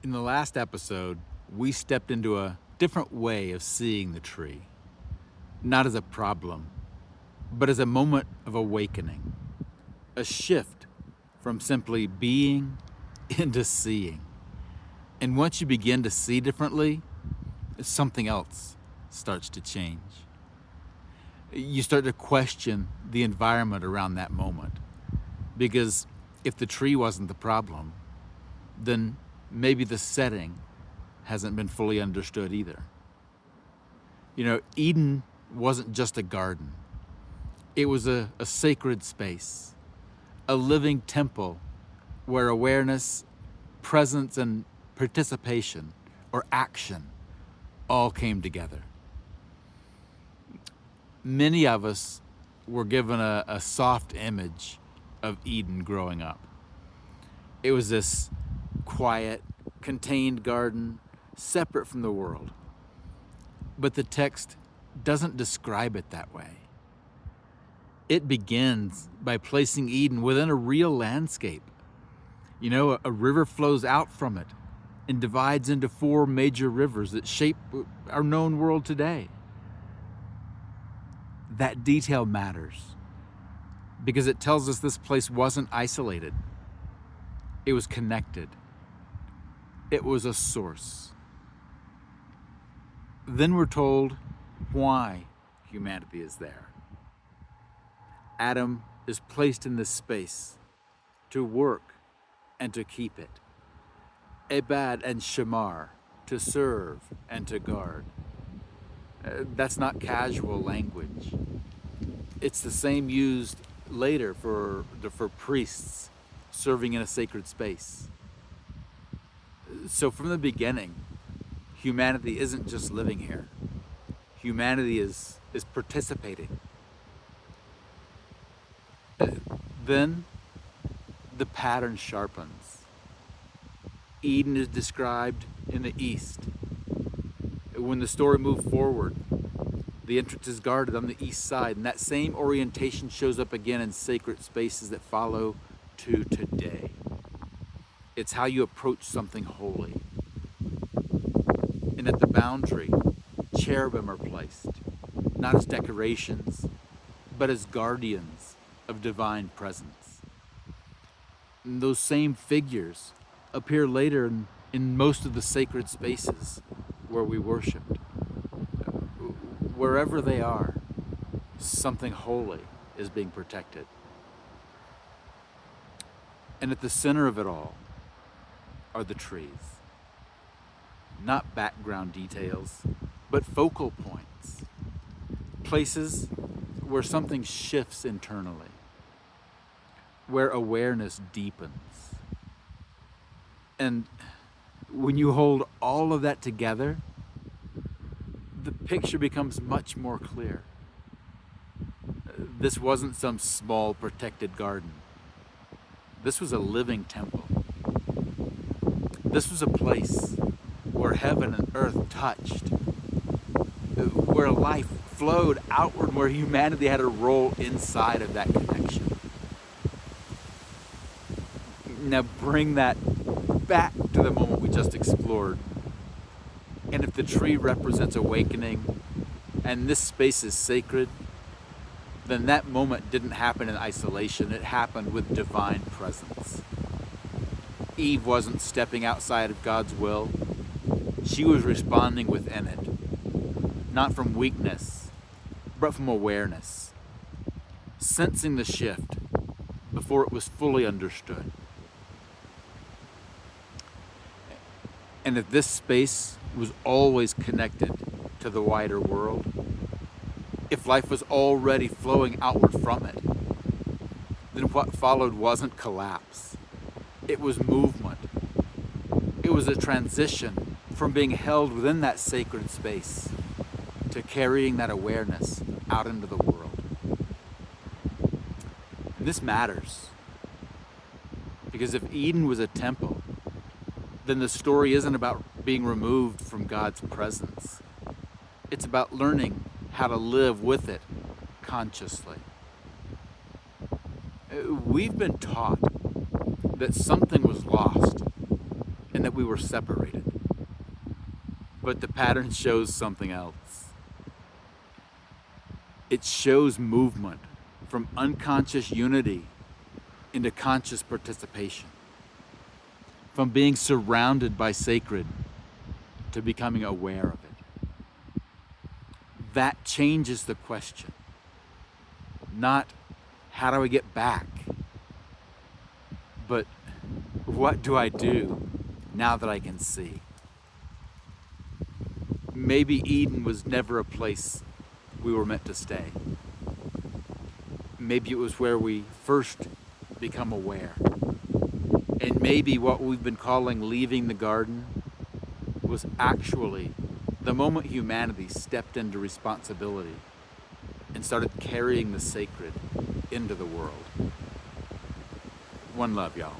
In the last episode, we stepped into a different way of seeing the tree, not as a problem, but as a moment of awakening, a shift from simply being into seeing. And once you begin to see differently, something else starts to change. You start to question the environment around that moment. Because if the tree wasn't the problem, then maybe the setting hasn't been fully understood either. You know, Eden wasn't just a garden. It was a sacred space, a living temple where awareness, presence, and participation or action all came together. Many of us were given a soft image of Eden growing up. It was this quiet, contained garden, separate from the world. But the text doesn't describe it that way. It begins by placing Eden within a real landscape. You know, a river flows out from it and divides into 4 major rivers that shape our known world today. That detail matters because it tells us this place wasn't isolated. It was connected. It was a source. Then we're told why humanity is there. Adam is placed in this space to work and to keep it. Ebad and Shamar, to serve and to guard. That's not casual language. It's the same used later for priests serving in a sacred space. So from the beginning, humanity isn't just living here. Humanity is participating. Then the pattern sharpens. Eden is described in the east. When the story moved forward, the entrance is guarded on the east side, and that same orientation shows up again in sacred spaces that follow to today. It's how you approach something holy. And at the boundary, cherubim are placed, not as decorations, but as guardians of divine presence. And those same figures appear later in most of the sacred spaces where we worshiped. Wherever they are, something holy is being protected. And at the center of it all are the trees. Not background details, but focal points. Places where something shifts internally, where awareness deepens. And when you hold all of that together, the picture becomes much more clear. This wasn't some small protected garden. This was a living temple. This was a place where heaven and earth touched, where life flowed outward, where humanity had a role inside of that connection. Now bring that back to the moment we just explored. And if the tree represents awakening and this space is sacred, then that moment didn't happen in isolation. It happened with divine presence. Eve wasn't stepping outside of God's will. She was responding within it, not from weakness, but from awareness, sensing the shift before it was fully understood. And if this space was always connected to the wider world, if life was already flowing outward from it, then what followed wasn't collapse. It was movement. It was a transition from being held within that sacred space to carrying that awareness out into the world. And this matters because if Eden was a temple, then the story isn't about being removed from God's presence. It's about learning how to live with it consciously. We've been taught that something was lost and that we were separated. But the pattern shows something else. It shows movement from unconscious unity into conscious participation, from being surrounded by sacred to becoming aware of it. That changes the question. Not how do I get back, but what do I do now that I can see? Maybe Eden was never a place we were meant to stay. Maybe it was where we first become aware. And maybe what we've been calling leaving the garden was actually the moment humanity stepped into responsibility and started carrying the sacred into the world. One love, y'all.